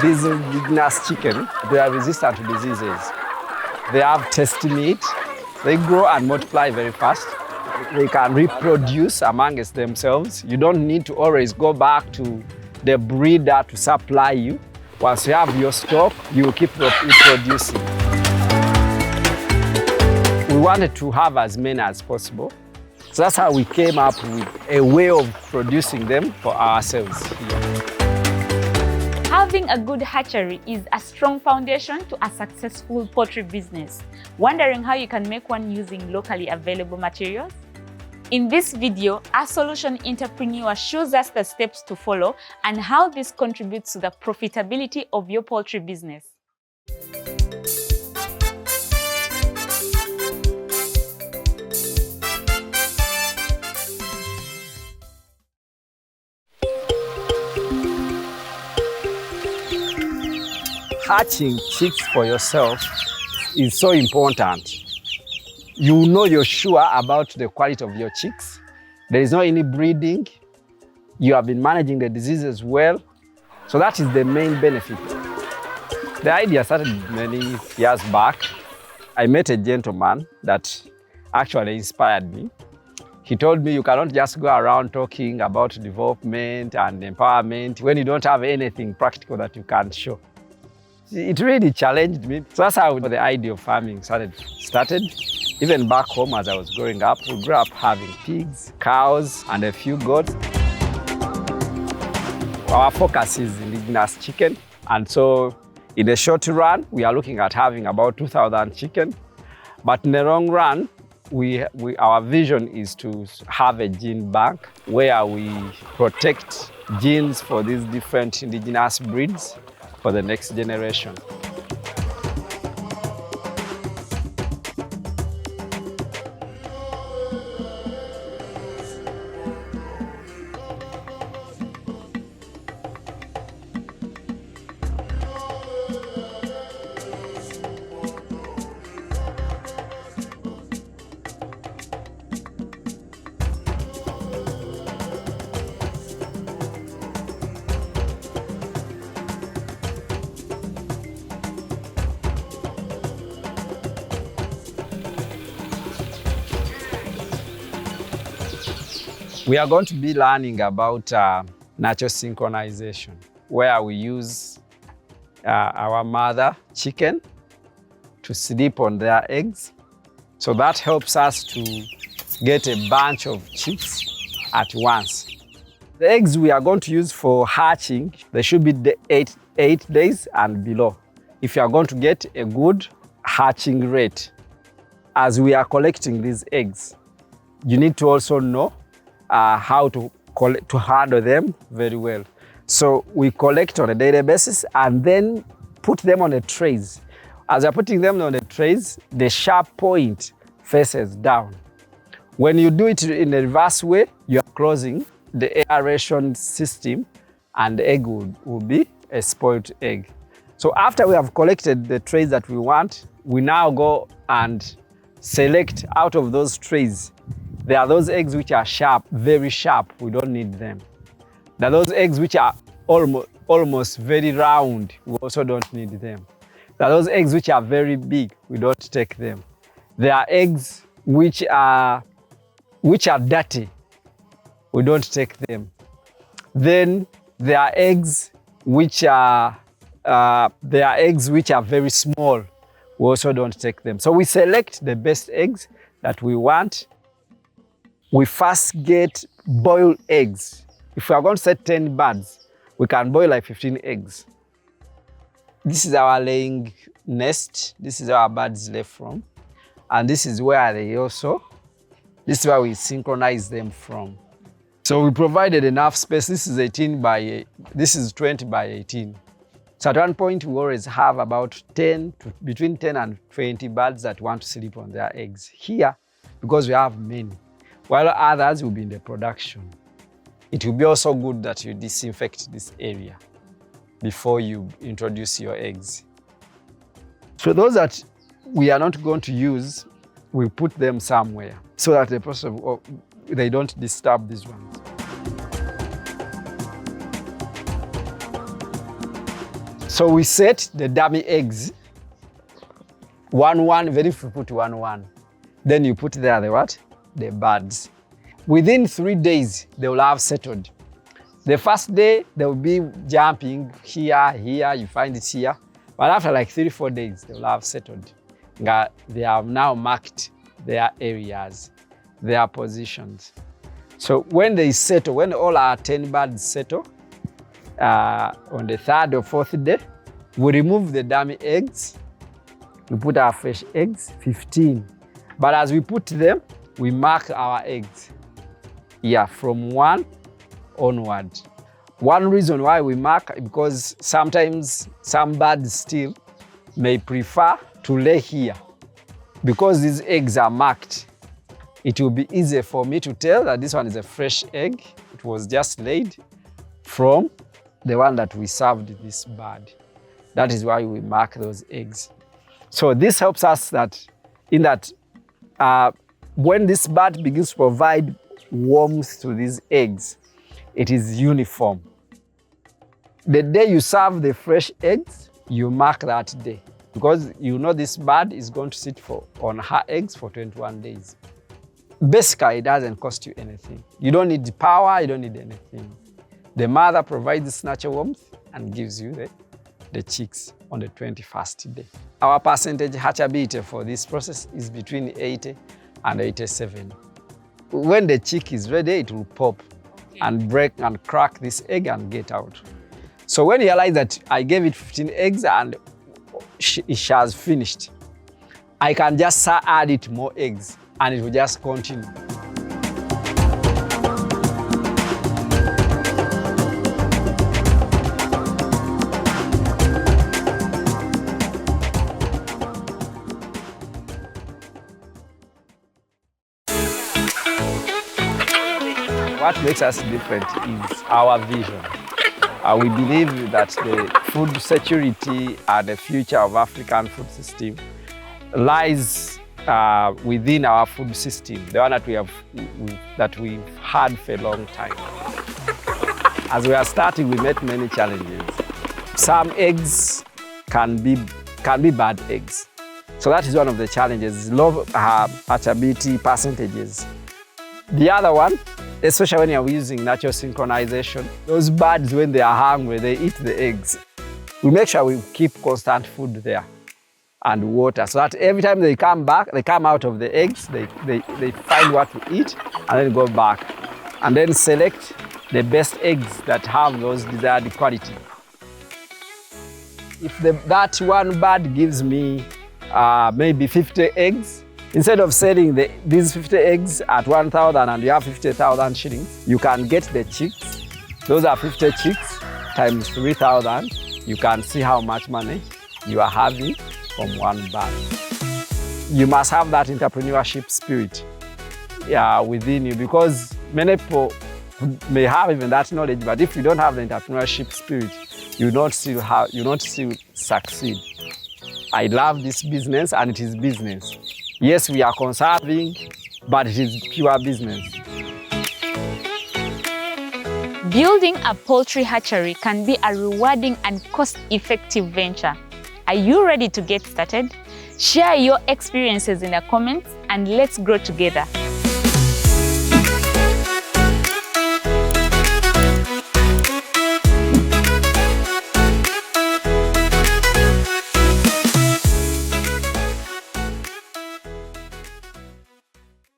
these indigenous chicken, they are resistant to diseases. They have tasty meat. They grow and multiply very fast. They can reproduce amongst themselves. You don't need to always go back to the breeder to supply you. Once you have your stock, you will keep reproducing. We wanted to have as many as possible. So that's how we came up with a way of producing them for ourselves here. Having a good hatchery is a strong foundation to a successful poultry business. Wondering how you can make one using locally available materials? In this video, our solution entrepreneur shows us the steps to follow and how this contributes to the profitability of your poultry business. Hatching chicks for yourself is so important. You know you're sure about the quality of your chicks. There is no any breeding. You have been managing the diseases well. So that is the main benefit. The idea started many years back. I met a gentleman that actually inspired me. He told me you cannot just go around talking about development and empowerment when you don't have anything practical that you can show. It really challenged me. So that's how the idea of farming started. Even back home as I was growing up, we grew up having pigs, cows, and a few goats. Our focus is indigenous chicken. And so in the short run, we are looking at having about 2,000 chicken. But in the long run, our vision is to have a gene bank where we protect genes for these different indigenous breeds for the next generation. We are going to be learning about natural synchronization, where we use our mother chicken to sleep on their eggs. So that helps us to get a bunch of chicks at once. The eggs we are going to use for hatching, they should be 8 days and below. If you are going to get a good hatching rate, as we are collecting these eggs, you need to also know how to handle them very well. So we collect on a daily basis and then put them on the trays. As you're putting them on the trays, the sharp point faces down. When you do it in a reverse way, you're closing the aeration system and the egg will be a spoiled egg. So after we have collected the trays that we want, we now go and select out of those trays. There are those eggs which are sharp, very sharp, we don't need them. There are those eggs which are almost very round, we also don't need them. There are those eggs which are very big, we don't take them. There are eggs which are dirty, we don't take them. Then there are eggs which are very small, we also don't take them. So we select the best eggs that we want. We first get boiled eggs. If we are going to set 10 birds, we can boil like 15 eggs. This is our laying nest. This is where our birds lay from. And this is where this is where we synchronize them from. So we provided enough space. This is 20 by 18. So at one point, we always have about between 10 and 20 birds that want to sleep on their eggs. Here, because we have many, while others will be in the production. It will be also good that you disinfect this area before you introduce your eggs. So those that we are not going to use, we put them somewhere so that they don't disturb these ones. So we set the dummy eggs, 1-1, very few put 1-1. Then you put there the what? The birds. Within 3 days, they will have settled. The first day, they will be jumping here, you find it here. But after like 3-4 days, they will have settled. They have now marked their areas, their positions. So when they settle, when all our 10 birds settle, on the 3rd or 4th day, we remove the dummy eggs. We put our fresh eggs, 15. But as we put them, we mark our eggs. Yeah, from 1 onward. One reason why we mark, because sometimes some birds still may prefer to lay here. Because these eggs are marked, it will be easy for me to tell that this one is a fresh egg. It was just laid from the one that we served this bird. That is why we mark those eggs. So this helps us that when this bird begins to provide warmth to these eggs, it is uniform. The day you serve the fresh eggs, you mark that day, because you know this bird is going to sit on her eggs for 21 days. Basically, it doesn't cost you anything. You don't need power, you don't need anything. The mother provides this natural warmth and gives you the chicks on the 21st day. Our percentage hatchability for this process is between 80 and 87. When the chick is ready, it will pop and break and crack this egg and get out. So when you realize that I gave it 15 eggs and she has finished, I can just add it more eggs and it will just continue. What makes us different is our vision. We believe that the food security and the future of African food system lies within our food system, the one that we've had for a long time. As we are starting, we met many challenges. Some eggs can be bad eggs. So that is one of the challenges, low hatchability percentages. The other one, especially when you're using natural synchronization, those birds, when they are hungry, they eat the eggs. We make sure we keep constant food there and water, so that every time they come back, they come out of the eggs, they find what to eat and then go back. And then select the best eggs that have those desired quality. If that one bird gives me maybe 50 eggs, instead of selling these 50 eggs at 1,000 and you have 50,000 shillings, you can get the chicks. Those are 50 chicks times 3,000. You can see how much money you are having from one bird. You must have that entrepreneurship spirit within you, because many people may have even that knowledge, but if you don't have the entrepreneurship spirit, you don't still succeed. I love this business and it is business. Yes, we are conserving, but it is pure business. Building a poultry hatchery can be a rewarding and cost-effective venture. Are you ready to get started? Share your experiences in the comments and let's grow together.